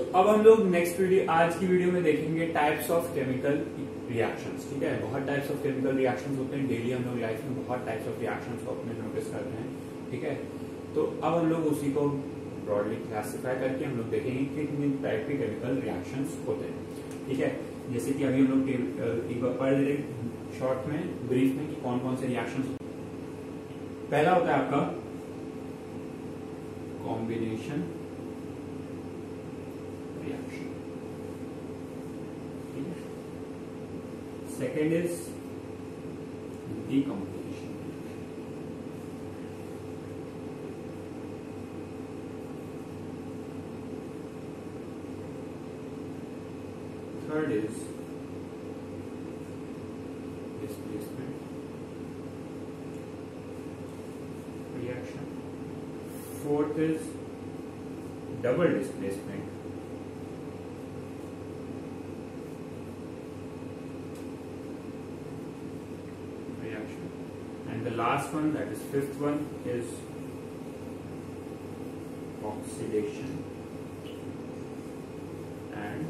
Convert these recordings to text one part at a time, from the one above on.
अब हम लोग नेक्स्ट वीडियो, आज की वीडियो में देखेंगे टाइप्स ऑफ केमिकल रिएक्शंस। ठीक है, बहुत टाइप्स ऑफ केमिकल रिएक्शंस होते हैं, डेली हम लोग लाइफ में बहुत टाइप्स ऑफ रिएक्शंस को अपने नोटिस करते हैं। ठीक है, तो अब हम लोग उसी को ब्रॉडली क्लासिफाई करके हम लोग देखेंगे कि कितने टाइप के केमिकल रिएक्शंस होते हैं। ठीक है, जैसे कि अभी हम लोग एक बार पढ़ ले शॉर्ट में, ब्रीफ में, कि कौन कौन से रिएक्शंस। पहला होता है आपका कॉम्बिनेशन रिएक्शन। ठीक है, second is decomposition. Third is displacement reaction. Fourth is double displacement. And the last one, that is fifth one, is oxidation and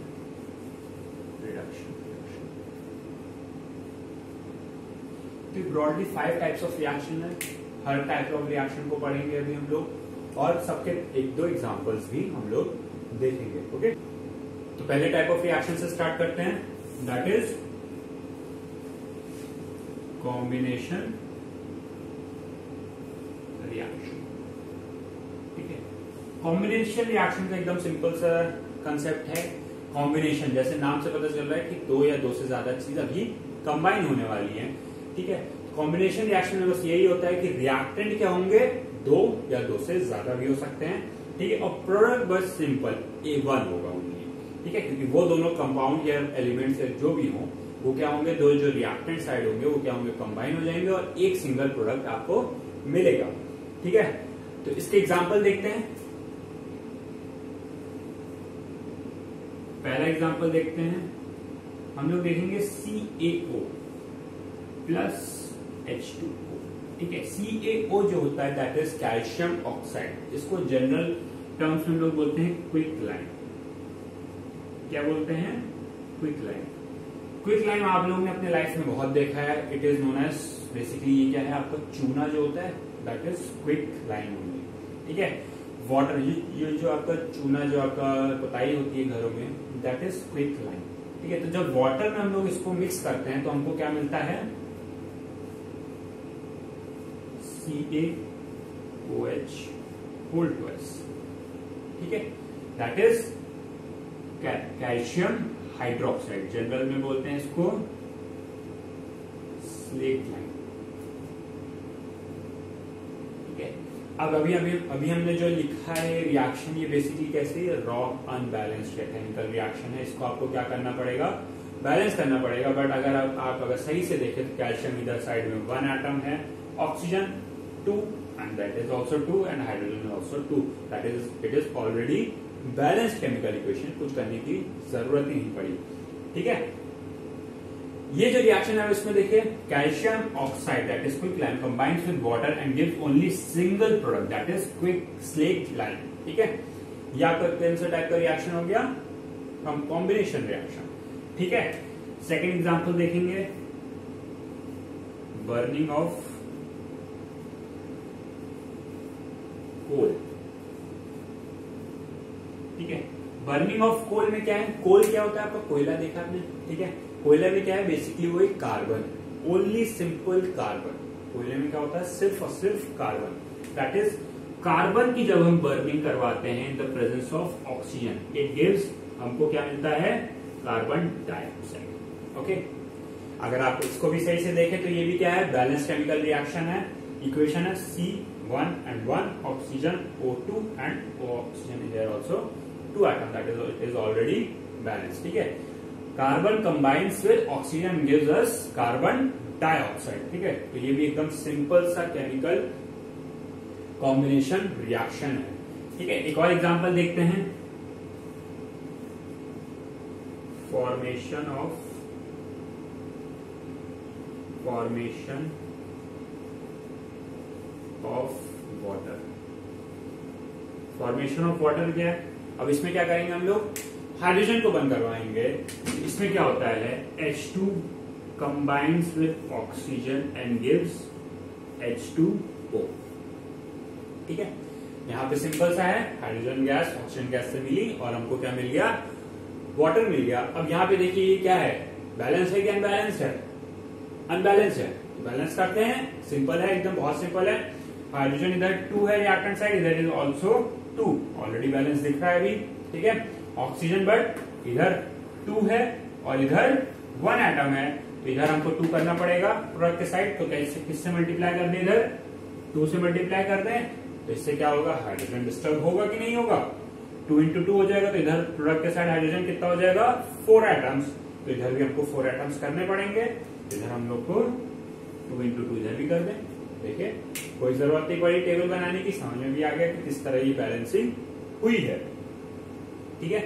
reduction. तो ब्रॉडली 5 टाइप्स ऑफ रिएक्शन है। हर टाइप ऑफ रिएक्शन को पढ़ेंगे अभी हम लोग, और सबके एक दो एग्जांपल्स भी हम लोग देखेंगे। ओके, तो पहले टाइप ऑफ रिएक्शन से स्टार्ट करते हैं, दैट इज कॉम्बिनेशन रिएक्शन। ठीक है, कॉम्बिनेशन रिएक्शन का एकदम सिंपल सा कंसेप्ट है। कॉम्बिनेशन, जैसे नाम से पता चल रहा है कि दो या दो से ज्यादा चीज अभी कंबाइन होने वाली है। ठीक है, कॉम्बिनेशन रिएक्शन में बस यही होता है कि रिएक्टेंट क्या होंगे, दो या दो से ज्यादा भी हो सकते हैं। ठीक है, और प्रोडक्ट बस सिंपल A1 होगा उनकी। ठीक है, क्योंकि वो दोनों कंपाउंड या एलिमेंट्स या जो भी हो, वो क्या होंगे, दो जो रिएक्टेंट साइड होंगे वो क्या होंगे, कंबाइन हो जाएंगे और एक सिंगल प्रोडक्ट आपको मिलेगा। ठीक है, तो इसके एग्जांपल देखते हैं। पहला एग्जांपल देखते हैं, हम लोग देखेंगे CaO प्लस H2O। ठीक है, CaO जो होता है दैट इज कैल्शियम ऑक्साइड। इसको जनरल टर्म्स में हम लोग बोलते हैं क्विक लाइम। क्या बोलते हैं, क्विक लाइम। क्विक लाइम आप लोगों ने अपने लाइफ में बहुत देखा है। It is known as, basically ये क्या है, आपका चूना जो होता है that is quick lime only. ठीक है, वाटर, ये जो आपका चूना जो आपका पुताई होती है घरों में, दैट इज क्विक लाइम। ठीक है, तो जब वाटर में हम लोग इसको मिक्स करते हैं तो हमको क्या मिलता है, CaOH होल ट्वाइस। ठीक है, that is calcium hydroxide. General में बोलते हैं इसको स्लेट लाइम। ठीक है, अब अभी हमने जो लिखा है रिएक्शन, ये बेसिकली कैसे रॉ अनबैलेंस्ड केमिकल रिएक्शन है। इसको आपको क्या करना पड़ेगा, बैलेंस करना पड़ेगा। बट अगर आप अगर सही से देखें तो कैल्शियम इधर साइड में 1 एटम है, oxygen 2 and that is also 2 and hydrogen is also 2, that is it is already balanced chemical equation। कुछ करने की जरूरत ही नहीं पड़ी। ठीक है, ये जो रिएक्शन है इसमें देखिए, calcium oxide that is quick lime combines with water and gives only single product that is quick slate lime. ठीक है, ये आपका कौन सा टाइप का रिएक्शन हो गया, कॉम्बिनेशन रिएक्शन। ठीक है, सेकेंड एग्जांपल देखेंगे, बर्निंग ऑफ कोल। ठीक है, बर्निंग ऑफ कोल में क्या है, कोल क्या होता है, आपका कोयला देखा आपने। ठीक है, कोयला में क्या है, बेसिकली वो एक कार्बन, ओनली सिंपल कार्बन। कोयले में क्या होता है, सिर्फ और सिर्फ कार्बन। दैट इज कार्बन की जब हम बर्निंग करवाते हैं in the presence of oxygen, it gives, हमको क्या मिलता है, कार्बन डाइऑक्साइड। ओके, अगर आप इसको भी सही से देखें तो ये भी क्या है, बैलेंस केमिकल रिएक्शन है। इक्वेशन है C1 and 1, oxygen O2 and oxygen is there also 2 atom, that is it is already balanced। ठीक है, carbon combines with oxygen gives us carbon dioxide। ठीक है, तो ये भी एकदम सिंपल सा केमिकल कॉम्बिनेशन रिएक्शन है। ठीक है, एक और एग्जांपल देखते हैं, formation of water. Formation of water क्या है, अब इसमें क्या करेंगे हम लोग, हाइड्रोजन को बंद करवाएंगे। इसमें क्या होता है, H2 combines with oxygen and gives H2O। ठीक है, यहाँ पे सिंपल सा है, हाइड्रोजन गैस ऑक्सीजन गैस से मिली और हमको क्या मिल गया, वाटर मिल गया। अब यहाँ पे देखिए ये क्या है, बैलेंस है कि अनबैलेंस है, अनबैलेंस है, बैलेंस करते हैं, सिंपल है एकदम, बहुत सिंपल है। हाइड्रोजन इधर 2 है रिएक्टेंट साइड, इधर इज ऑल्सो 2, ऑलरेडी बैलेंस दिख रहा है अभी। ठीक है, ऑक्सीजन बट इधर 2 है और इधर 1 एटम है, तो इधर हमको 2 करना पड़ेगा प्रोडक्ट के साइड। तो कैसे, किससे मल्टीप्लाई कर दें, इधर 2 से मल्टीप्लाई कर दें, तो इससे क्या होगा, हाइड्रोजन डिस्टर्ब होगा कि नहीं होगा, 2 into 2 हो जाएगा। तो इधर प्रोडक्ट के साइड हाइड्रोजन कितना हो जाएगा, 4 एटम्स, तो इधर भी हमको 4 एटम्स करने पड़ेंगे। इधर हम लोग को 2 into 2 इधर भी कर दें। देखिए कोई जरूरत नहीं पड़ी टेबल बनाने की, समझ में भी आ गया कि किस तरह ये बैलेंसिंग हुई है। ठीक है,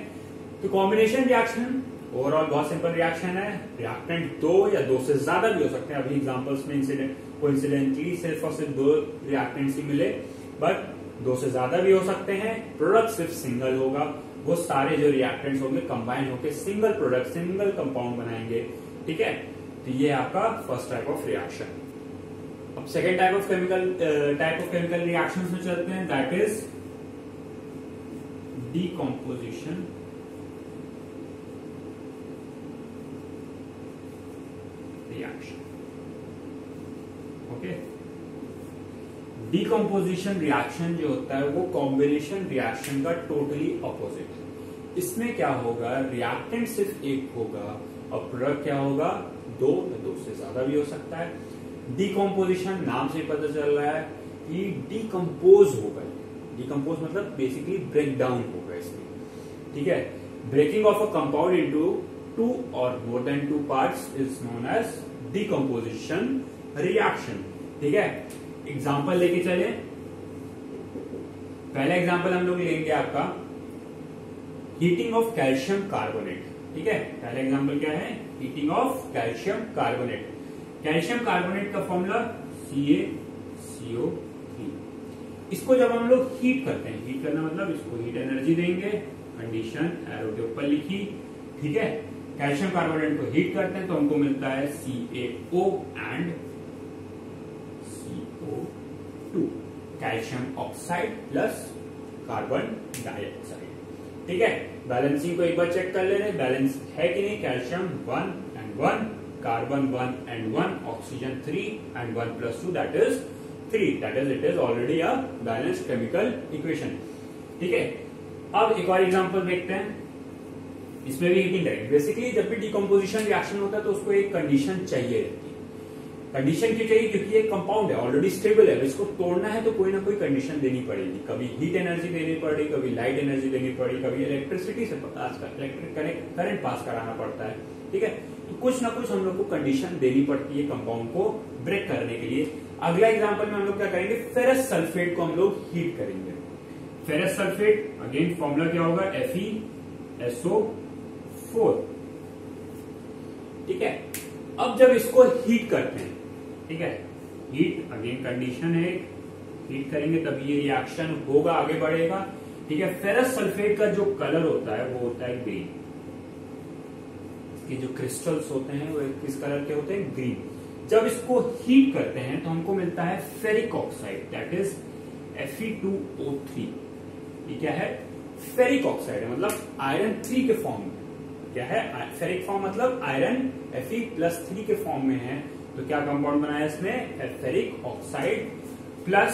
तो कॉम्बिनेशन रिएक्शन ओवरऑल बहुत सिंपल रिएक्शन है। रिएक्टेंट 2 या 2 से ज्यादा भी हो सकते हैं, अभी एग्जांपल्स में कोइंसिडेंटली सिर्फ और सिर्फ 2 रिएक्टेंट्स ही मिले, बट 2 से ज्यादा भी हो सकते हैं। प्रोडक्ट सिर्फ सिंगल होगा, वो सारे जो रिएक्टेंट्स होंगे कंबाइन होकर सिंगल प्रोडक्ट, सिंगल कंपाउंड बनाएंगे। ठीक है, तो ये आपका फर्स्ट टाइप ऑफ रिएक्शन। अब second type of chemical reactions में चलते हैं, that is decomposition reaction. Okay, decomposition reaction जो होता है वो कॉम्बिनेशन रिएक्शन का टोटली ऑपोजिट है। इसमें क्या होगा, रिएक्टेंट सिर्फ एक होगा और प्रोडक्ट क्या होगा, 2 या 2 से ज्यादा भी हो सकता है। डीकॉम्पोजिशन नाम से पता चल रहा है कि डीकम्पोज होगा, डीकम्पोज मतलब बेसिकली ब्रेक डाउन होगा इसमें। ठीक है, breaking off a compound into 2 और more than 2 parts is known as decomposition reaction. ठीक है, एग्जाम्पल लेके चले, पहला एग्जाम्पल हम लोग लेंगे आपका हीटिंग ऑफ कैल्शियम कार्बोनेट। ठीक है, पहला एग्जाम्पल क्या है, heating of calcium carbonate. Calcium carbonate का फॉर्मूला CaCO3। इसको जब हम लोग हीट करते हैं, हीट करना मतलब इसको हीट एनर्जी देंगे, कंडीशन एरो के ऊपर लिखी। ठीक है, कैल्शियम कार्बोनेट को हीट करते हैं तो हमको मिलता है CaO and CO2, calcium oxide plus carbon dioxide. ठीक है, बैलेंसिंग को एक बार चेक कर ले रहे, बैलेंस है कि नहीं, calcium 1 and 1, carbon 1 and 1, oxygen 3 and 1 plus 2 that is 3, that is it is already a balanced chemical equation। ठीक है, अब एक और एग्जांपल देखते हैं, इसमें भी हीटिंग करेंगे। बेसिकली जब भी डिकम्पोजिशन रिएक्शन होता है तो उसको एक कंडीशन चाहिए रहती है। कंडीशन क्यों चाहिए, क्योंकि एक कंपाउंड है ऑलरेडी स्टेबल है, इसको तोड़ना है तो कोई ना कोई कंडीशन देनी पड़ेगी, कभी हीट एनर्जी देनी पड़ेगी, कभी लाइट एनर्जी देनी पड़ेगी, कभी इलेक्ट्रिसिटी से इलेक्ट्रिक करंट पास कराना पड़ता है। ठीक है, तो कुछ ना कुछ हम लोग को कंडीशन देनी पड़ती है कंपाउंड को ब्रेक करने के लिए। अगला एग्जांपल में हम लोग क्या करेंगे, फेरस सल्फेट को हम लोग हीट करेंगे। फेरस सल्फेट अगेन फॉर्मूला क्या होगा, FeSO4। ठीक है, अब जब इसको हीट करते हैं, ठीक है, हीट अगेन कंडीशन है, हीट करेंगे तभी ये रिएक्शन होगा, आगे बढ़ेगा। ठीक है, फेरस सल्फेट का जो कलर होता है वो होता है ग्रीन, इसके जो क्रिस्टल्स होते हैं वो किस कलर के होते हैं, ग्रीन। जब इसको हीट करते हैं तो हमको मिलता है ferric oxide, that is Fe2O3। ये क्या है, फेरिक ऑक्साइड है, मतलब आयरन 3 के फॉर्म में। क्या है, फेरिक फॉर्म मतलब आयरन Fe+3 के फॉर्म में है। तो क्या कंपाउंड बनाया इसने, ferric oxide plus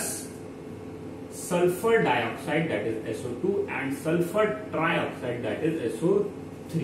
sulphur dioxide that is SO2 and sulphur trioxide that is SO3।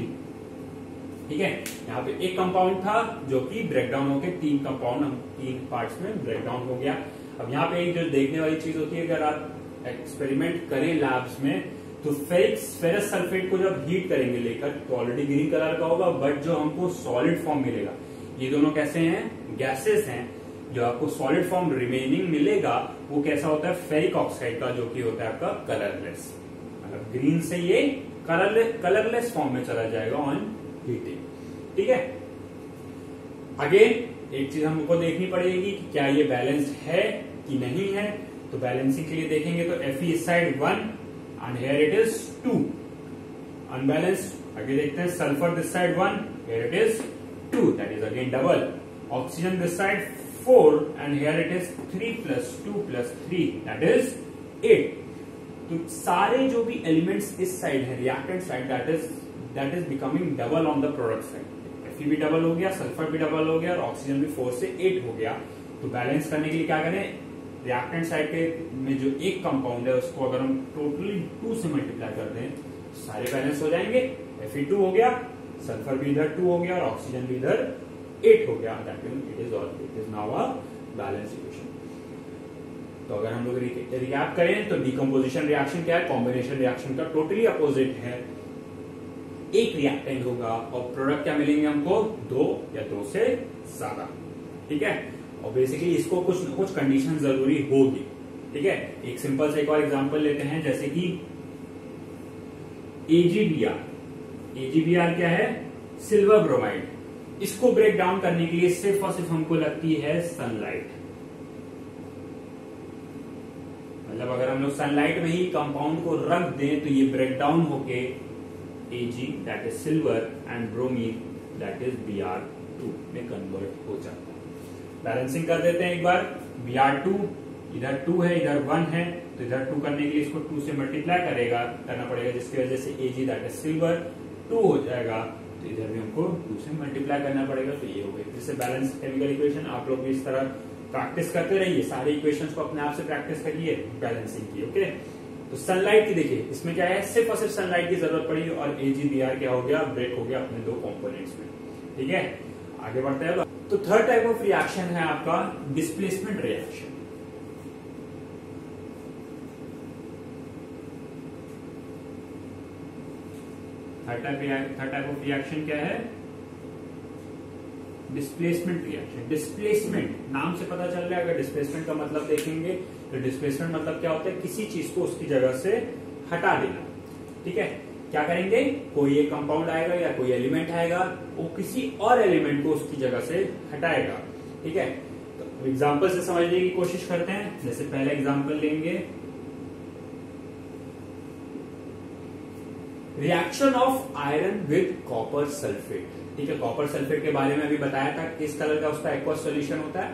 ठीक है, यहाँ पे एक कंपाउंड था जो कि ब्रेकडाउन होकर 3 कंपाउंड, 3 पार्ट्स में ब्रेकडाउन हो गया। अब यहाँ पे एक जो देखने वाली चीज होती है, अगर आप एक्सपेरिमेंट करें लैब्स में तो फेरस सल्फेट को जब हीट करेंगे लेकर तो ऑलरेडी ग्रीन कलर का होगा, बट जो हमको सॉलिड फॉर्म मिलेगा, ये दोनों कैसे हैं, गैसेस हैं, जो आपको सॉलिड फॉर्म रिमेनिंग मिलेगा वो कैसा होता है, फेरिक ऑक्साइड का, जो कि होता है आपका कलरलेस। मतलब ग्रीन से ये कलरलेस फॉर्म में चला जाएगा ऑन हीटिंग। ठीक है, अगेन एक चीज हमको देखनी पड़ेगी कि क्या ये बैलेंस्ड है कि नहीं है। तो बैलेंसिंग के लिए देखेंगे तो Fe इस side 1 and here it is 2, unbalanced. आगे देखते हैं sulphur this side 1, here it is 2, that is again double. Oxygen this side 4 and here it is 3 + 2 + 3 that is 8। तो सारे जो भी एलिमेंट्स इस साइड है reactant side that is becoming double on the product side. Fe भी double हो गया, sulphur भी डबल हो गया और ऑक्सीजन भी 4 से 8 हो गया। तो बैलेंस करने के लिए क्या करें, रिएक्टेंट साइड के में जो एक कंपाउंड है उसको अगर हम टोटली 2 से मल्टीप्लाई कर दें सारे बैलेंस हो जाएंगे। Fe2 हो गया, सल्फर भी इधर 2 हो गया और ऑक्सीजन भी इधर 8 हो गया। That means it is now a balance equation. तो अगर हम लोग रिकैप करें तो डिकम्पोजिशन रिएक्शन क्या है, कॉम्बिनेशन रिएक्शन का टोटली अपोजिट है। एक रिएक्टेंट होगा और प्रोडक्ट क्या मिलेंगे हमको, 2 या 2 से ज्यादा। ठीक है, और बेसिकली इसको कुछ न कुछ कंडीशन जरूरी होगी। ठीक है, एक सिंपल से एक और एग्जांपल लेते हैं, जैसे कि AgBr। AgBr क्या है, सिल्वर ब्रोमाइड। इसको ब्रेक डाउन करने के लिए सिर्फ और सिर्फ हमको लगती है सनलाइट। मतलब अगर हम लोग सनलाइट में ही कंपाउंड को रख दें तो ये ब्रेक डाउन होके Ag that is silver and bromine that is Br2 में कन्वर्ट हो जाता है। बैलेंसिंग कर देते हैं एक बार। Br2 इधर 2 है, इधर 1 है, तो इधर 2 करने के लिए इसको 2 से मल्टीप्लाई करना पड़ेगा, जिसकी वजह से Ag दैट इज सिल्वर 2 हो जाएगा। तो इधर भी हमको 2 से मल्टीप्लाई करना पड़ेगा, तो ये हो गया। जिससे बैलेंस केमिकल इक्वेशन आप लोग भी इस तरह प्रैक्टिस करते रहिए, सारे इक्वेशंस को अपने आप से प्रैक्टिस करिए बैलेंसिंग की। ओके, तो सनलाइट की देखिए, इसमें क्या है, सिर्फ और सिर्फ सनलाइट की जरूरत पड़ी और AgBr क्या हो गया, ब्रेक हो गया अपने 2 कंपोनेंट्स में। ठीक है, आगे बढ़ते हैं। तो थर्ड टाइप ऑफ रिएक्शन है आपका displacement reaction. Third type of reaction क्या है, डिस्प्लेसमेंट रिएक्शन। डिस्प्लेसमेंट नाम से पता चल रहा है, अगर डिस्प्लेसमेंट का मतलब देखेंगे तो डिस्प्लेसमेंट मतलब क्या होता है, किसी चीज को उसकी जगह से हटा देना। ठीक है, क्या करेंगे, कोई एक कंपाउंड आएगा या कोई एलिमेंट आएगा, वो किसी और एलिमेंट को उसकी जगह से हटाएगा। ठीक है, तो एग्जांपल से समझने की कोशिश करते हैं। जैसे पहले एग्जांपल लेंगे, reaction of iron with copper sulphate. ठीक है, कॉपर सल्फेट के बारे में अभी बताया था, किस कलर का उसका एक्वस सॉल्यूशन होता है,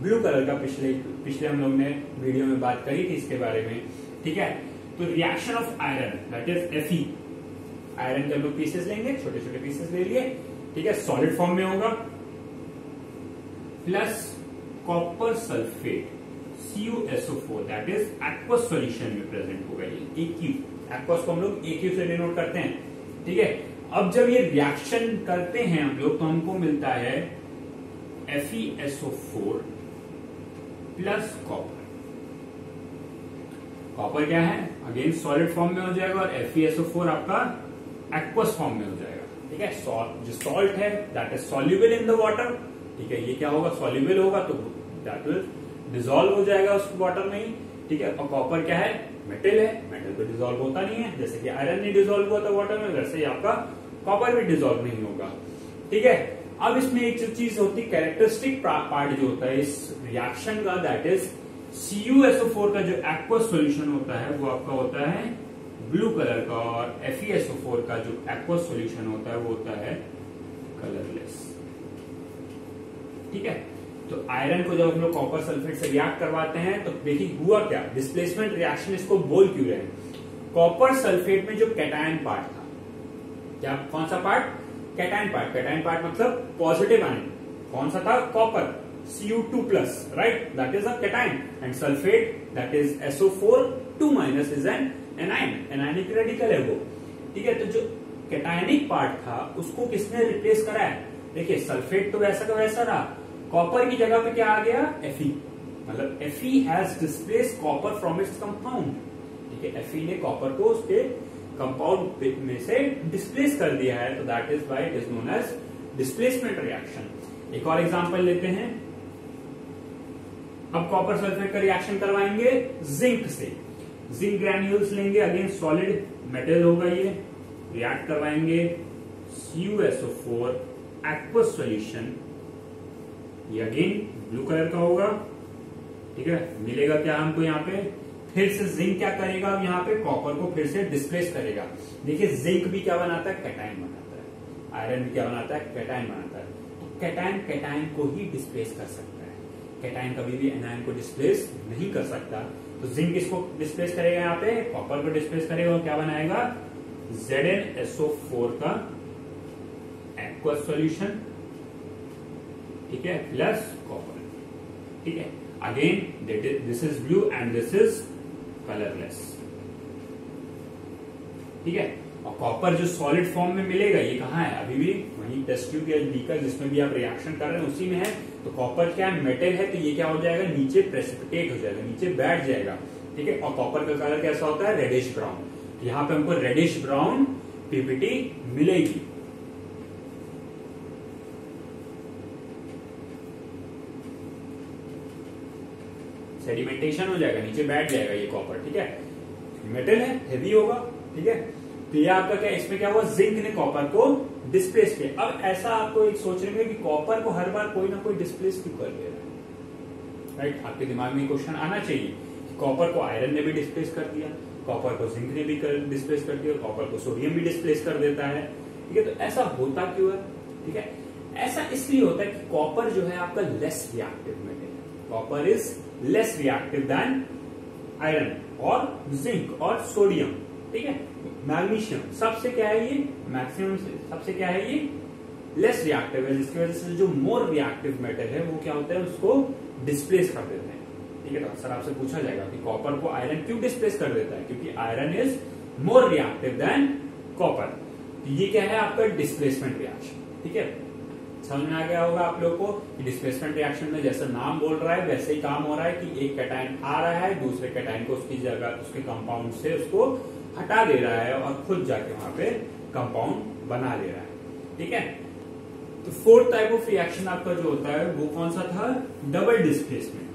ब्लू कलर का। पिछले हम लोग ने वीडियो में बात करी थी इसके बारे में। ठीक है, तो reaction of iron that is Fe। Iron के हम लोग पीसेस लेंगे, छोटे छोटे पीसेस ले लिए। ठीक है, सॉलिड फॉर्म में होगा, plus copper sulphate CuSO4 that is aqueous solution में प्रेजेंट होगा। ये Aq, एक्वस को हम लोग Aq से डिनोट करते हैं। ठीक है, अब जब ये रिएक्शन करते हैं हम लोग तो हमको मिलता है FeSO4 प्लस कॉपर। कॉपर क्या है, अगेन सॉलिड फॉर्म में हो जाएगा और FeSO4 आपका एक्वस फॉर्म में हो जाएगा। ठीक है, जो सॉल्ट है that is soluble in the water. ठीक है, ये क्या होगा, सॉल्युबल होगा तो दैट विल डिसॉल्व हो जाएगा उस वाटर में ही। ठीक है, और कॉपर क्या है, मेटल है, मेटल तो डिसॉल्व होता नहीं है। जैसे कि आयरन नहीं डिसॉल्व हुआ था वाटर में, वैसे ही आपका कॉपर भी डिसॉल्व नहीं होगा। ठीक है, अब इसमें एक जो चीज होती है, कैरेक्टरिस्टिक पार्ट जो होता है इस रिएक्शन का, दैट इज CuSO4 का जो एक्वस सॉल्यूशन होता है वो आपका होता है ब्लू कलर का, और FeSO4 का जो एक्वस सॉल्यूशन होता है वो होता है कलरलेस। ठीक है, तो आयरन को जब हम लोग कॉपर सल्फेट से रिएक्ट करवाते हैं तो देखिए हुआ क्या, डिस्प्लेसमेंट रिएक्शन इसको बोल क्यों रहे हैं। कॉपर सल्फेट में जो कैटायन पार्ट था, क्या कौन सा part, cation part. Cation part मतलब पॉजिटिव आयन, कौन सा था, copper Cu2+, right, that is a cation, and sulphate that is SO4 2- is an anion, anionic radical है वो। ठीक है, तो जो कैटायनिक पार्ट था उसको किसने रिप्लेस करा है, देखिए सल्फेट तो वैसा का वैसा रहा, कॉपर की जगह पे क्या आ गया, Fe। मतलब Fe has displace copper from its compound. ठीक है, Fe ने कॉपर को उसके कंपाउंड में से डिस्प्लेस कर दिया है, तो that is why it is known as displacement reaction. एक और एग्जांपल लेते हैं। अब कॉपर सल्फेट का रिएक्शन करवाएंगे जिंक से। जिंक ग्रैन्यूल्स लेंगे, अगेन सॉलिड मेटल होगा ये, रिएक्ट करवाएंगे CuSO4 एक्वस सॉल्यूशन, ये अगेन ब्लू कलर का होगा। ठीक है, मिलेगा क्या हमको यहाँ पे फिर से जिंक क्या करेगा, अब यहाँ पे कॉपर को फिर से डिस्प्लेस करेगा। देखिए जिंक भी क्या बनाता है, कैटायन बनाता है। आयरन भी क्या बनाता है, कैटायन बनाता है। तो कैटायन कैटायन को ही डिस्प्लेस कर सकता है, कैटायन कभी भी एनायन को डिस्प्लेस नहीं कर सकता। तो जिंक इसको डिस्प्लेस करेगा, यहाँ पे कॉपर को डिस्प्लेस करेगा और क्या बनाएगा, ZnSO4 का एक्वस सॉल्यूशन, ठीक है, प्लस कॉपर, ठीक है। Again this is blue and this is colourless, ठीक है। और कॉपर जो सॉलिड फॉर्म में मिलेगा, ये कहाँ है, अभी भी वही टेस्ट ट्यूब या बीकर जिसमें भी आप रिएक्शन कर रहे हैं उसी में है। तो कॉपर क्या है, मेटल है, तो ये क्या हो जाएगा, नीचे प्रेसिपिटेट हो जाएगा, नीचे बैठ जाएगा, ठीक है। और कॉपर का कलर कैसा होता है, रेडिश ब्राउन। यहाँ पे हमको रेडिश ब्राउन पीपीटी मिलेगी। सेडिमेंटेशन हो जाएगा, नीचे बैठ जाएगा ये कॉपर, ठीक है। मेटल है, हेवी होगा, ठीक है। तो ये आपका क्या, इसमें क्या हुआ, जिंक ने कॉपर को डिस्प्लेस किया। अब ऐसा आपको एक सोचेंगे कि कॉपर को हर बार कोई ना कोई डिस्प्लेस क्यों कर दे रहा है, राइट। आपके दिमाग में क्वेश्चन आना चाहिए कि कॉपर को आयरन ने भी डिस्प्लेस कर दिया, कॉपर को जिंक ने भी डिस्प्लेस कर दिया, कॉपर को सोडियम भी डिस्प्लेस कर देता है, ठीक है। तो ऐसा होता क्यों है, ठीक है। ऐसा इसलिए होता है कि कॉपर जो है आपका लेस रिएक्टिव मेटल है। Copper is less reactive than iron और जिंक और सोडियम, ठीक है। मैग्नीशियम सबसे क्या है, ये मैक्सिमम सबसे क्या है, ये लेस रिएक्टिव है, जिसकी वजह से जो मोर रिएक्टिव मेटल है वो क्या होता है, उसको डिस्प्लेस कर देते हैं, ठीक है। तो अक्सर आपसे पूछा जाएगा कि कॉपर को आयरन क्यों डिस्प्लेस कर देता है, क्योंकि iron is more reactive than copper. तो ये क्या है आपका डिस्प्लेसमेंट रिएक्शन, ठीक है। समझ में आ गया होगा आप लोगों को कि डिस्प्लेसमेंट रिएक्शन में जैसा नाम बोल रहा है वैसे ही काम हो रहा है कि एक कैटायन आ रहा है, दूसरे कैटायन को उसकी जगह उसके कंपाउंड से उसको हटा दे रहा है और खुद जाके वहां पे कंपाउंड बना ले रहा है, ठीक है। तो फोर्थ टाइप ऑफ रिएक्शन आपका जो होता है वो कौन सा था, double displacement.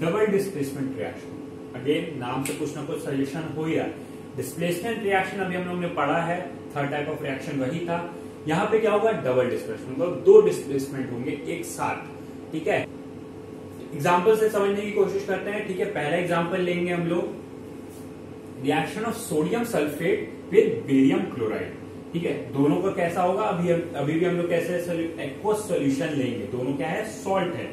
Double displacement reaction, again नाम से कुछ ना कुछ सजेशन हो ही रहा है। डिस्प्लेसमेंट रिएक्शन अभी हम लोगों ने पढ़ा है, थर्ड टाइप ऑफ रिएक्शन वही था। यहाँ पे क्या होगा, डबल डिस्प्लेसमेंट, मतलब दो डिस्प्लेसमेंट होंगे एक साथ, ठीक है। एग्जाम्पल से समझने की कोशिश करते हैं, ठीक है। पहला एग्जाम्पल लेंगे हम लोग, reaction of sodium sulphate with barium chloride, ठीक है। दोनों का कैसा होगा, अभी भी हम लोग कैसे एक्वस सॉल्यूशन लेंगे, दोनों क्या है, सॉल्ट है।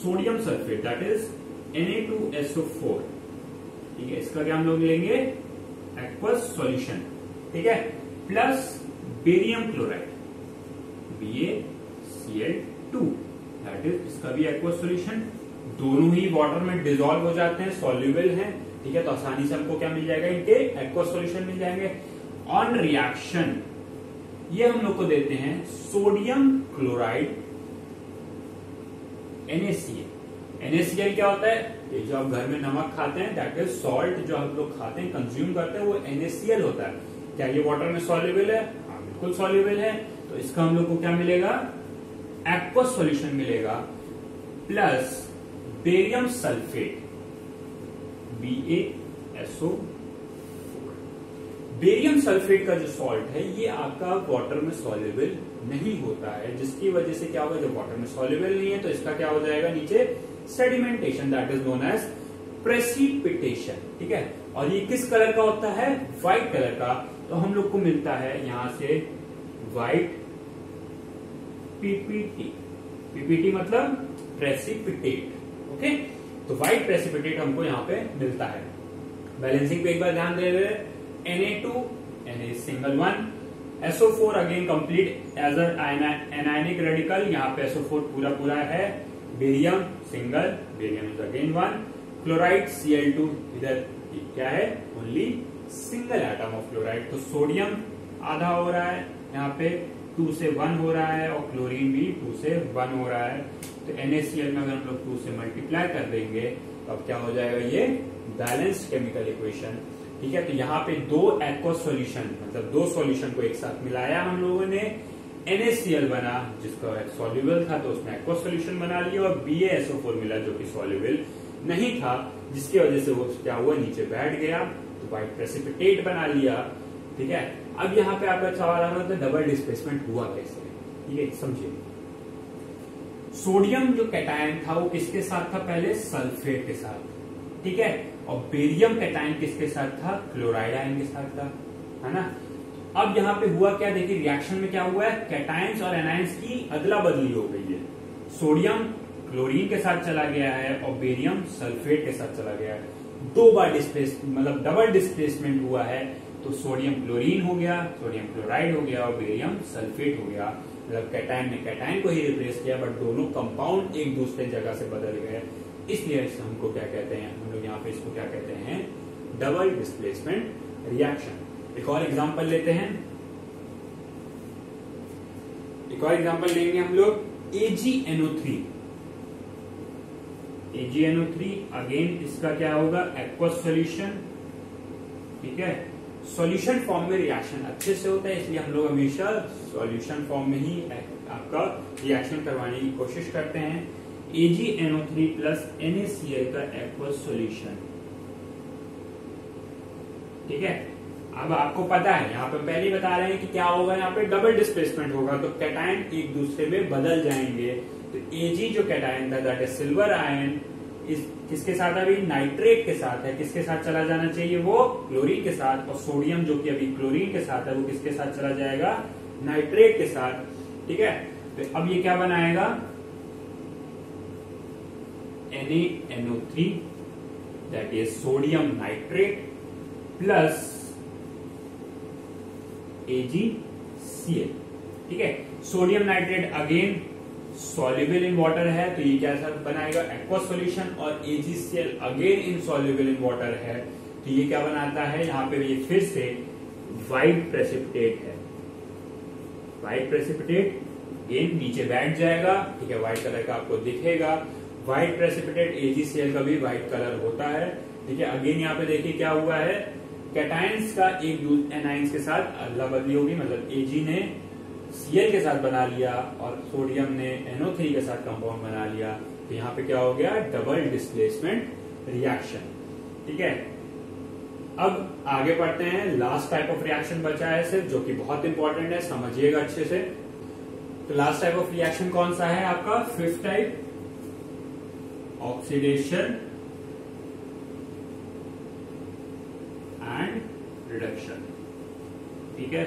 Sodium sulphate that is Na2SO4, ठीक है। इसका क्या हम लोग लेंगे, एक्वस सॉल्यूशन, ठीक है, plus barium chloride BaCl2 that is इसका भी एक्वस सॉल्यूशन। दोनों ही वाटर में डिसॉल्व हो जाते हैं, सॉल्युबल हैं, ठीक है। तो आसानी से हमको क्या मिल जाएगा, इनके एक्वस सॉल्यूशन मिल जाएंगे। ऑन रिएक्शन ये हम लोग को देते हैं सोडियम क्लोराइड NaCl। NaCl क्या होता है, ये जो आप घर में नमक खाते हैं दैट इज सॉल्ट, जो हम लोग खाते हैं कंज्यूम करते हैं वो NaCl होता है। क्या ये वाटर में सॉल्युबल है, हाँ बिल्कुल सॉल्युबल है। तो इसका हम लोग को क्या मिलेगा, एक्वस सॉल्यूशन मिलेगा, plus barium sulphate BaSO4। Barium sulphate का जो सॉल्ट है ये आपका वाटर में सॉल्युबल नहीं होता है, जिसकी वजह से क्या होगा, जब वाटर में सॉल्युबल नहीं है तो इसका क्या हो जाएगा, नीचे sedimentation that is known as precipitation, ठीक है। और ये किस कलर का होता है, व्हाइट कलर का। तो हम लोग को मिलता है यहां से व्हाइट पीपीटी मतलब प्रेसिपिटेट, ओके। तो व्हाइट प्रेसिपिटेट हमको यहाँ पे मिलता है। बैलेंसिंग पे एक बार ध्यान दे रहे हैं, Na2 Na single 1, SO4 again complete as anionic radical, यहाँ पे SO4 पूरा है। Barium single, barium is again 1, chloride Cl2 इधर क्या है, only single atom of chloride. तो सोडियम आधा हो रहा है, यहाँ पे 2 से 1 हो रहा है और क्लोरीन भी 2 से 1 हो रहा है। तो NaCl में अगर हम लोग 2 से मल्टीप्लाई कर देंगे तो अब क्या हो जाएगा, ये बैलेंस्ड केमिकल इक्वेशन, ठीक है। तो यहाँ पे दो एक्वस सॉल्यूशन मतलब दो सॉल्यूशन को एक साथ मिलाया हम लोगों ने, NaCl बना जिसका सॉल्युबल था तो उसमें एक्वस सॉल्यूशन बना लिया, और BaSO4 मिला जो कि सॉल्युबल नहीं था, जिसकी वजह से वो क्या हुआ, नीचे बैठ गया, तो व्हाइट प्रेसिपिटेट बना लिया। ठीक है, अब यहाँ पे आपका सवाल आ रहा था डबल डिस्प्लेसमेंट हुआ कैसे। ठीक है, समझिए, सोडियम जो कैटायन था वो किसके साथ था, पहले सल्फेट के साथ। ठीक है, और बेरियम कैटायन किसके साथ था, क्लोराइड आयन के साथ था, है ना। अब यहाँ पे हुआ क्या, देखिए रिएक्शन में क्या हुआ है, कैटायंस और एनायंस की अदला बदली हो गई है। सोडियम क्लोरीन के साथ चला गया है और बेरियम सल्फेट के साथ चला गया है। दो बार मतलब डबल डिस्प्लेसमेंट हुआ है, तो सोडियम क्लोरीन हो गया, सोडियम क्लोराइड हो गया और बेरियम सल्फेट हो गया। मतलब कैटायन ने कैटायन को ही रिप्लेस किया, बट दोनों कंपाउंड एक दूसरे जगह से बदल गए, इसलिए हमको क्या कहते हैं, हम लोग यहाँ पे इसको क्या कहते हैं, डबल डिस्प्लेसमेंट रिएक्शन। एक और एग्जांपल लेते हैं, एक और एग्जांपल लेंगे हम लोग, AgNO3। AgNO3 अगेन इसका क्या होगा, एक्वस सॉल्यूशन। ठीक है, सॉल्यूशन फॉर्म में रिएक्शन अच्छे से होता है, इसलिए हम लोग हमेशा सॉल्यूशन फॉर्म में ही आपका रिएक्शन करवाने की कोशिश करते हैं। AgNO3 प्लस NaCl का एक्वस सॉल्यूशन। ठीक है, अब आपको पता है, यहाँ पे पहले ही बता रहे हैं कि क्या होगा, यहाँ पे डबल डिस्प्लेसमेंट होगा, तो कैटायन एक दूसरे में बदल जाएंगे। तो Ag जो कैटायन था, दैट इज सिल्वर आयन, इस किसके साथ अभी, नाइट्रेट के साथ है, किसके साथ चला जाना चाहिए, वो क्लोरीन के साथ। और सोडियम जो कि अभी क्लोरीन के साथ है, वो किसके साथ चला जाएगा, नाइट्रेट के साथ। ठीक है, तो अब ये क्या बनाएगा, NaNO3 that is sodium nitrate plus AgCl। ठीक है, sodium nitrate again soluble in water है, तो ये क्या बनाएगा, एक्वस सॉल्यूशन। और AgCl again insoluble in water है, तो ये क्या बनाता है, यहाँ पे ये फिर से व्हाइट प्रेसिपिटेट है। व्हाइट प्रेसिपिटेट अगेन नीचे बैठ जाएगा। ठीक है, व्हाइट कलर का आपको दिखेगा, व्हाइट प्रेसिपिटेट AgCl का भी व्हाइट कलर होता है। ठीक है, अगेन यहाँ पे देखिए क्या हुआ है, कैटायंस का एक एनायंस के साथ अदला बदली होगी, मतलब Ag ने Cl के साथ बना लिया और सोडियम ने NO3 के साथ कंपाउंड बना लिया, तो यहाँ पे क्या हो गया, डबल डिस्प्लेसमेंट रिएक्शन। ठीक है, अब आगे बढ़ते हैं, लास्ट टाइप ऑफ रिएक्शन बचा है सिर्फ, जो कि बहुत इंपॉर्टेंट है, समझिएगा अच्छे से। तो लास्ट टाइप ऑफ रिएक्शन कौन सा है आपका, fifth type, oxidation and reduction. ठीक है,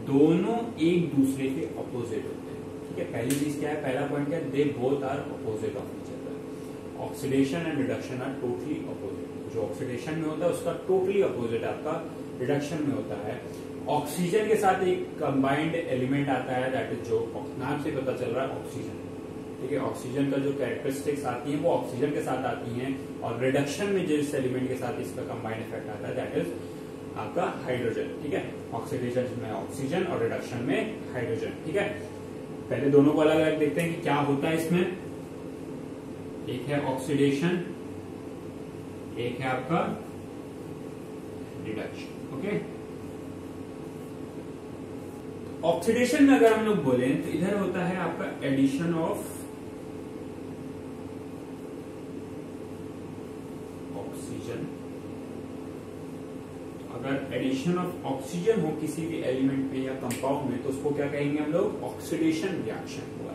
दोनों एक दूसरे के अपोजिट होते हैं। ठीक है, पहली चीज क्या है, पहला पॉइंट क्या है, they both are opposite of each other. Oxidation and reduction are totally opposite. जो ऑक्सीडेशन में होता है उसका टोटली अपोजिट आपका रिडक्शन में होता है। ऑक्सीजन के साथ एक कंबाइंड एलिमेंट आता है, दैट इज, जो नाम से पता चल रहा है, ऑक्सीजन। ठीक है, ऑक्सीजन का जो कैरेक्टरिस्टिक्स आती है वो ऑक्सीजन के साथ आती हैं, और रिडक्शन में जिस एलिमेंट के साथ इसका कंबाइंड इफेक्ट आता है, दैट इज आपका हाइड्रोजन। ठीक है, ऑक्सीडेशन में ऑक्सीजन और रिडक्शन में हाइड्रोजन। ठीक है, पहले दोनों को अलग अलग देखते हैं कि क्या होता है इसमें। एक है ऑक्सीडेशन, एक है आपका रिडक्शन। ओके, ऑक्सीडेशन में अगर हम लोग बोले तो इधर होता है आपका एडिशन ऑफ ऑक्सीजन। अगर एडिशन ऑफ ऑक्सीजन हो किसी भी एलिमेंट में या कंपाउंड में, तो उसको क्या कहेंगे हम लोग, ऑक्सीडेशन रिएक्शन हुआ।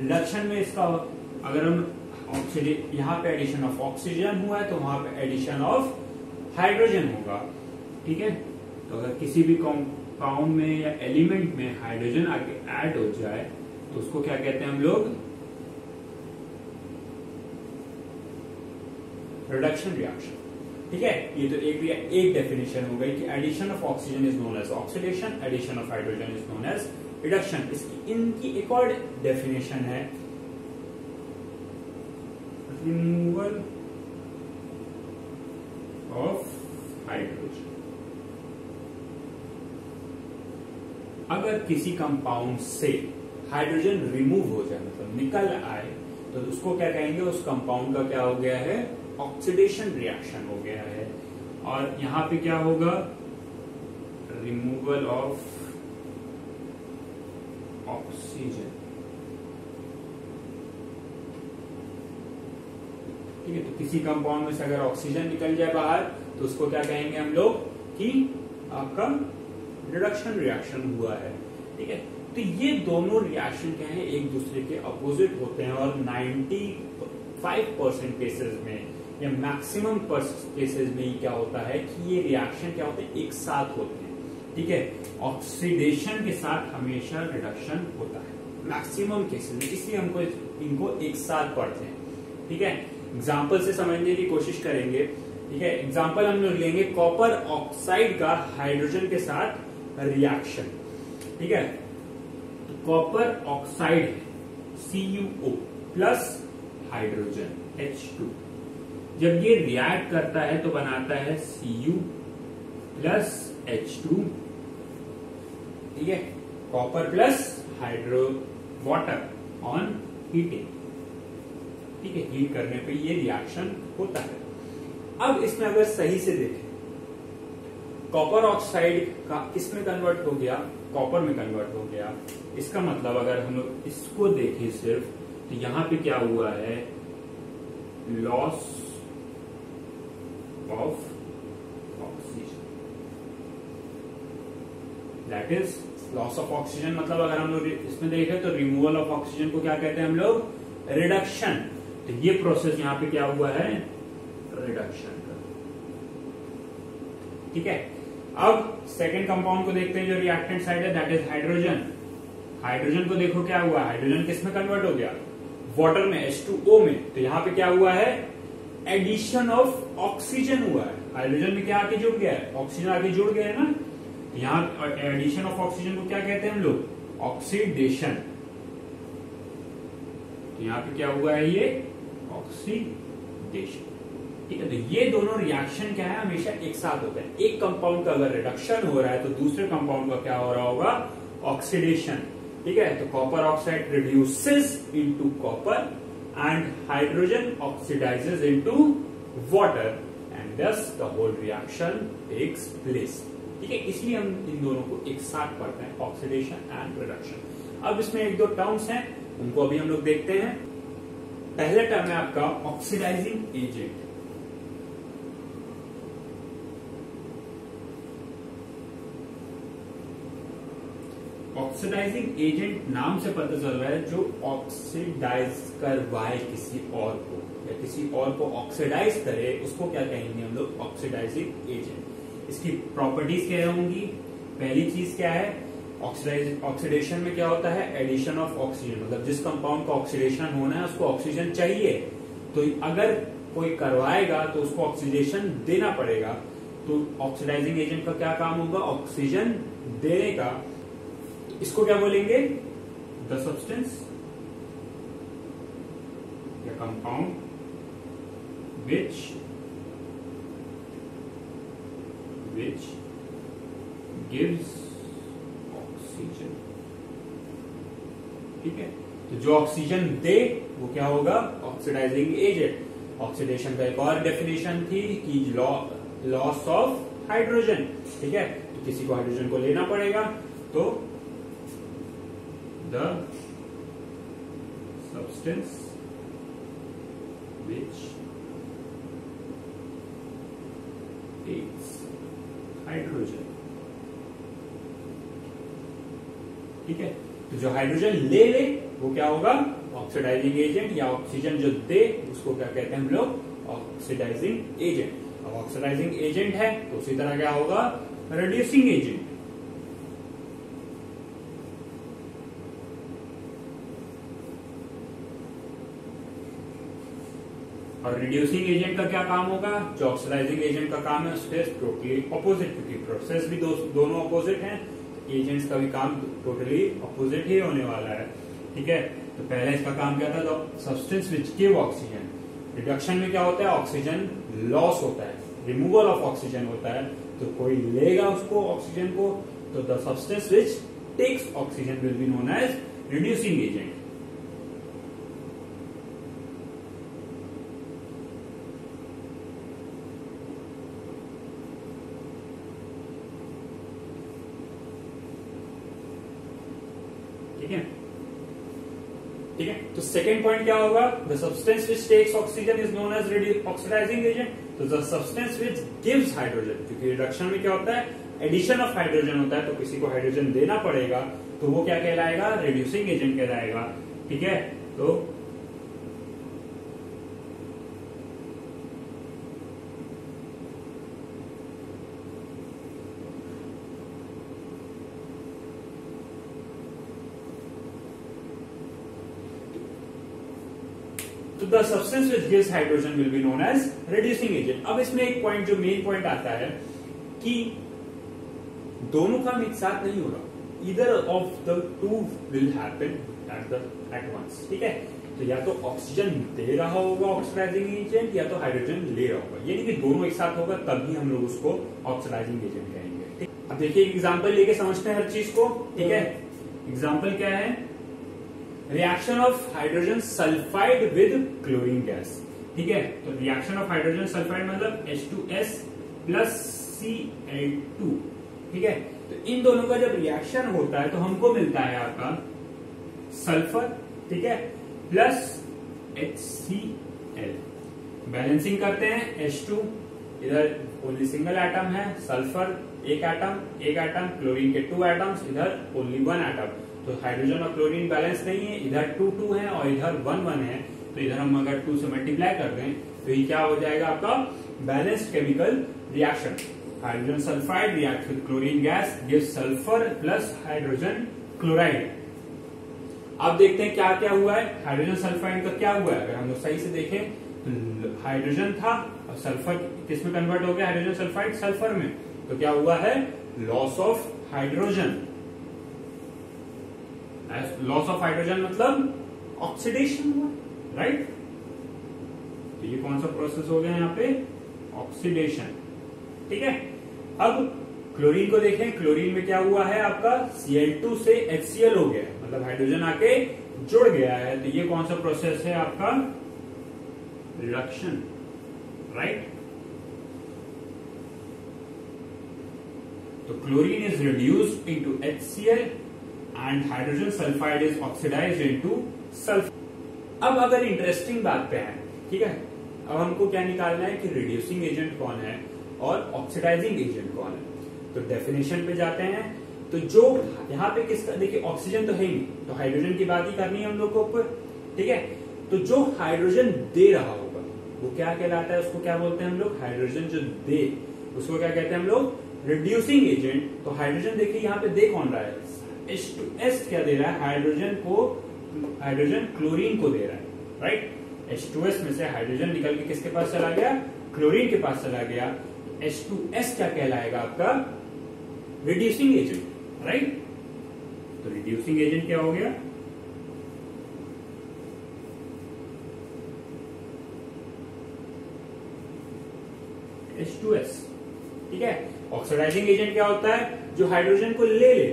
रिडक्शन में इसका, अगर हम यहाँ पे एडिशन ऑफ ऑक्सीजन हुआ है, तो वहां पे एडिशन ऑफ हाइड्रोजन होगा। ठीक है, तो अगर किसी भी कंपाउंड में या एलिमेंट में हाइड्रोजन आगे ऐड हो जाए, तो उसको क्या कहते हैं हम लोग, रिडक्शन रिएक्शन। ठीक है, ये तो एक डेफिनेशन हो गई कि addition of oxygen is known as oxidation, addition of hydrogen is known as reduction. इनकी एक और डेफिनेशन है, रिमूवल ऑफ हाइड्रोजन। अगर किसी कंपाउंड से हाइड्रोजन रिमूव हो जाए, मतलब निकल आए, तो उसको क्या कहेंगे, उस कंपाउंड का क्या हो गया है, ऑक्सीडेशन रिएक्शन हो गया है। और यहां पे क्या होगा, रिमूवल ऑफ ऑक्सीजन। ठीक है। तो किसी कंपाउंड में से अगर ऑक्सीजन निकल जाए बाहर तो उसको क्या कहेंगे हम लोग कि आपका रिडक्शन रिएक्शन हुआ है, ठीक है। तो ये दोनों रिएक्शन क्या है, एक दूसरे के अपोजिट होते हैं और 95% केसेस में या मैक्सिमम केसेस में क्या होता है कि ये रिएक्शन क्या होते हैं, एक साथ होते हैं, ठीक है। ऑक्सीडेशन के साथ हमेशा रिडक्शन होता है मैक्सिमम केसेस में, इसलिए हमको इनको एक साथ पढ़ते हैं, ठीक है। एग्जाम्पल से समझने की कोशिश करेंगे, ठीक है। एग्जाम्पल हम लोग लेंगे कॉपर ऑक्साइड का हाइड्रोजन के साथ रिएक्शन, ठीक है। तो copper oxide CuO plus hydrogen H2, जब ये रिएक्ट करता है तो बनाता है Cu प्लस H2, ठीक है। Copper plus hydro water on heating, ठीक है। हीट करने पे ये रिएक्शन होता है। अब इसमें अगर सही से देखें, कॉपर ऑक्साइड का किसमें कन्वर्ट हो गया, कॉपर में कन्वर्ट हो गया। इसका मतलब अगर हम लोग इसको देखें सिर्फ, तो यहां पे क्या हुआ है, loss of oxygen, that is loss of oxygen. मतलब अगर हम लोग इसमें देखें तो रिमूवल ऑफ ऑक्सीजन को क्या कहते हैं हम लोग, रिडक्शन। तो ये प्रोसेस यहां पे क्या हुआ है, रिडक्शन का, ठीक है। अब सेकेंड कंपाउंड को देखते हैं जो रिएक्टेंट साइड है, दैट इज हाइड्रोजन। हाइड्रोजन को देखो क्या हुआ, हाइड्रोजन किस में कन्वर्ट हो गया, वाटर में H2O में। तो यहां पे क्या हुआ है, एडिशन ऑफ ऑक्सीजन हुआ है। हाइड्रोजन में क्या आके जुड़ गया है, ऑक्सीजन आके जुड़ गया है ना। यहां एडिशन ऑफ ऑक्सीजन को क्या कहते हैं हम लोग, ऑक्सीडेशन। तो यहां पे क्या हुआ है, ये ऑक्सीडेशन, ठीक है। तो ये दोनों रिएक्शन क्या है, हमेशा एक साथ होते हैं। एक कंपाउंड का अगर रिडक्शन हो रहा है तो दूसरे कंपाउंड का क्या हो रहा होगा, ऑक्सीडेशन, ठीक है। तो copper oxide reduces into copper and hydrogen oxidises into water and thus the whole reaction takes place, ठीक है। इसलिए हम इन दोनों को एक साथ पढ़ते हैं, ऑक्सीडेशन एंड रिडक्शन। अब इसमें एक दो टर्म्स हैं, उनको अभी हम लोग देखते हैं। पहला टर्म है आपका ऑक्सीडाइजिंग एजेंट। ऑक्सीडाइजिंग एजेंट नाम से पता चल रहा है जो ऑक्सीडाइज करवाए किसी और को या किसी और को ऑक्सीडाइज करे, उसको क्या कहेंगे हम लोग, ऑक्सीडाइजिंग एजेंट। इसकी प्रॉपर्टीज क्या होंगी, पहली चीज क्या है, ऑक्सीडेशन में क्या होता है, एडिशन ऑफ ऑक्सीजन। मतलब जिस कंपाउंड का ऑक्सीडेशन होना है उसको ऑक्सीजन चाहिए, तो अगर कोई करवाएगा तो उसको ऑक्सीडेशन देना पड़ेगा। तो ऑक्सीडाइजिंग एजेंट का क्या काम होगा, ऑक्सीजन देने का। इसको क्या बोलेंगे, द सब्सटेंस या कंपाउंड which gives oxygen, ठीक है। तो जो ऑक्सीजन दे वो क्या होगा, ऑक्सीडाइजिंग एजेंट। ऑक्सीडेशन का एक और डेफिनेशन थी कि लॉस ऑफ हाइड्रोजन, ठीक है। तो किसी को हाइड्रोजन को लेना पड़ेगा, तो the substance which takes hydrogen, ठीक है। तो जो हाइड्रोजन ले वो क्या होगा, ऑक्सीडाइजिंग एजेंट, या ऑक्सीजन जो दे उसको क्या कहते हैं हम लोग, ऑक्सीडाइजिंग एजेंट। अब ऑक्सीडाइजिंग एजेंट है तो उसी तरह क्या होगा, रिड्यूसिंग एजेंट। और रिड्यूसिंग एजेंट का क्या काम होगा, जो ऑक्सीडाइजिंग एजेंट का काम है उसके टोटली ऑपोजिट, क्योंकि प्रोसेस भी दोनों ऑपोजिट हैं, एजेंट्स का भी काम टोटली ऑपोजिट ही होने वाला है, ठीक है। तो पहले इसका काम क्या था, तो substance which give oxygen. Reduction में क्या होता है, ऑक्सीजन लॉस होता है, रिमूवल ऑफ ऑक्सीजन होता है। तो कोई लेगा उसको ऑक्सीजन को, तो the substance which takes oxygen will be known as reducing agent. ठीक है। ठीक है। तो सेकेंड पॉइंट क्या होगा, the substance which takes oxygen is known as oxidising agent. तो the substance which gives hydrogen, क्योंकि रिडक्शन में क्या होता है, एडिशन ऑफ हाइड्रोजन होता है, तो किसी को हाइड्रोजन देना पड़ेगा, तो वो क्या कहलाएगा, रिड्यूसिंग एजेंट कहलाएगा। ठीक है। तो the substance which gives hydrogen will be known as reducing agent. अब इसमें एक पॉइंट जो मेन पॉइंट आता है कि दोनों काम एक साथ नहीं हो रहा, either of the two will happen at once. ठीक है। तो या तो ऑक्सीजन दे रहा होगा ऑक्सीडाइजिंग एजेंट, या तो हाइड्रोजन ले रहा होगा, यानी कि दोनों एक साथ होगा, तभी हम लोग उसको ऑक्सीडाइजिंग एजेंट कहेंगे। ठीक। अब देखिए एग्जाम्पल लेके समझते हैं हर चीज को। ठीक है। एग्जाम्पल क्या है, reaction of hydrogen sulphide with chlorine gas. ठीक है। तो रिएक्शन ऑफ हाइड्रोजन सल्फाइड मतलब H2S प्लस Cl2। ठीक है। तो इन दोनों का जब रिएक्शन होता है तो हमको मिलता है आपका सल्फर, ठीक है, प्लस HCl। बैलेंसिंग करते हैं, H2 इधर ओनली सिंगल एटम है, सल्फर एक एटम, क्लोरीन के 2 एटम्स, इधर ओनली 1 एटम। तो हाइड्रोजन और क्लोरीन बैलेंस नहीं है, इधर 2 है और इधर 1 है। तो इधर हम अगर 2 से मल्टीप्लाई कर दें तो ये क्या हो जाएगा आपका balanced chemical reaction. Hydrogen sulphide react with chlorine gas gives sulphur plus hydrogen chloride. अब देखते हैं क्या क्या हुआ है। हाइड्रोजन सल्फाइड का क्या हुआ है, अगर हम लोग सही से देखें तो हाइड्रोजन था और सल्फर किस में कन्वर्ट हो गया, हाइड्रोजन सल्फाइड सल्फर में। तो क्या हुआ है, loss of hydrogen. Loss of hydrogen मतलब ऑक्सीडेशन हुआ, राइट। तो ये कौन सा प्रोसेस हो गया यहाँ पे, ऑक्सीडेशन। ठीक है। अब क्लोरीन को देखें, क्लोरीन में क्या हुआ है आपका, Cl2 से HCl हो गया, मतलब हाइड्रोजन आके जुड़ गया है। तो ये कौन सा प्रोसेस है आपका, रिडक्शन, राइट। तो chlorine is reduced into HCl and hydrogen sulphide is oxidised into sulphur. अब अगर इंटरेस्टिंग बात पे है, ठीक है, अब हमको क्या निकालना है कि रिड्यूसिंग एजेंट कौन है और ऑक्सीडाइजिंग एजेंट कौन है। तो डेफिनेशन पे जाते हैं। तो जो यहाँ पे किसका, देखिए ऑक्सीजन तो है ही नहीं, तो हाइड्रोजन की बात ही करनी है हम लोग को ऊपर। ठीक है। तो जो हाइड्रोजन दे रहा होगा वो क्या कहलाता है, उसको क्या बोलते हैं हम लोग, हाइड्रोजन जो दे उसको क्या कहते हैं हम लोग, रिड्यूसिंग एजेंट। तो हाइड्रोजन देखिए यहाँ पे दे कौन रहा है, H2S क्या दे रहा है, हाइड्रोजन क्लोरीन को दे रहा है, राइट। H2S में से हाइड्रोजन निकल के किसके पास चला गया, क्लोरीन के पास चला गया। H2S क्या कहलाएगा आपका, रिड्यूसिंग एजेंट, राइट। तो रिड्यूसिंग एजेंट क्या हो गया, H2S। ठीक है। ऑक्सीडाइजिंग एजेंट क्या होता है, जो हाइड्रोजन को ले ले,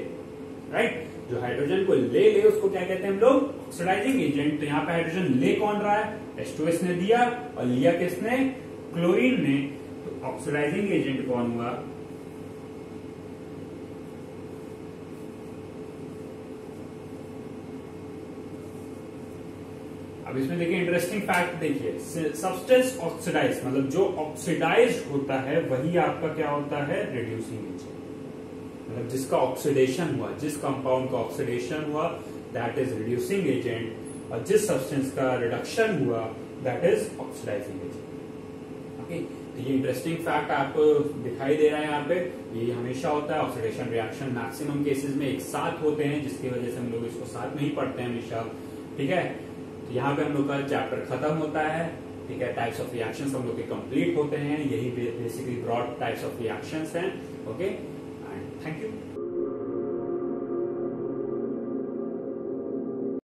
राइट। जो हाइड्रोजन को ले ले उसको क्या कहते हैं हम लोग, ऑक्सीडाइजिंग एजेंट। तो यहाँ पे हाइड्रोजन ले कौन रहा है, H2S ने दिया, और लिया किसने, क्लोरीन ने। तो ऑक्सीडाइजिंग एजेंट कौन हुआ, अब इसमें देखिए इंटरेस्टिंग फैक्ट देखिए, सब्सटेंस ऑक्सीडाइज मतलब जो ऑक्सीडाइज होता है वही आपका क्या होता है, रिड्यूसिंग एजेंट। मतलब जिसका ऑक्सीडेशन हुआ, जिस कंपाउंड का ऑक्सीडेशन हुआ दैट इज रिड्यूसिंग एजेंट, और जिस सब्सटेंस का रिडक्शन हुआ that is oxidising agent. Okay. तो ये इंटरेस्टिंग फैक्ट आपको दिखाई दे रहा है यहाँ पे, ये हमेशा होता है। ऑक्सीडेशन रिएक्शन मैक्सिमम केसेस में एक साथ होते हैं, जिसकी वजह से हम लोग इसको साथ में ही पढ़ते हैं हमेशा। ठीक है। तो यहाँ पे हम लोग का चैप्टर खत्म होता है। ठीक है। टाइप्स ऑफ रिएक्शंस हम लोग के कंप्लीट होते हैं, यही basically broad types of reactions हैं। Okay and thank you.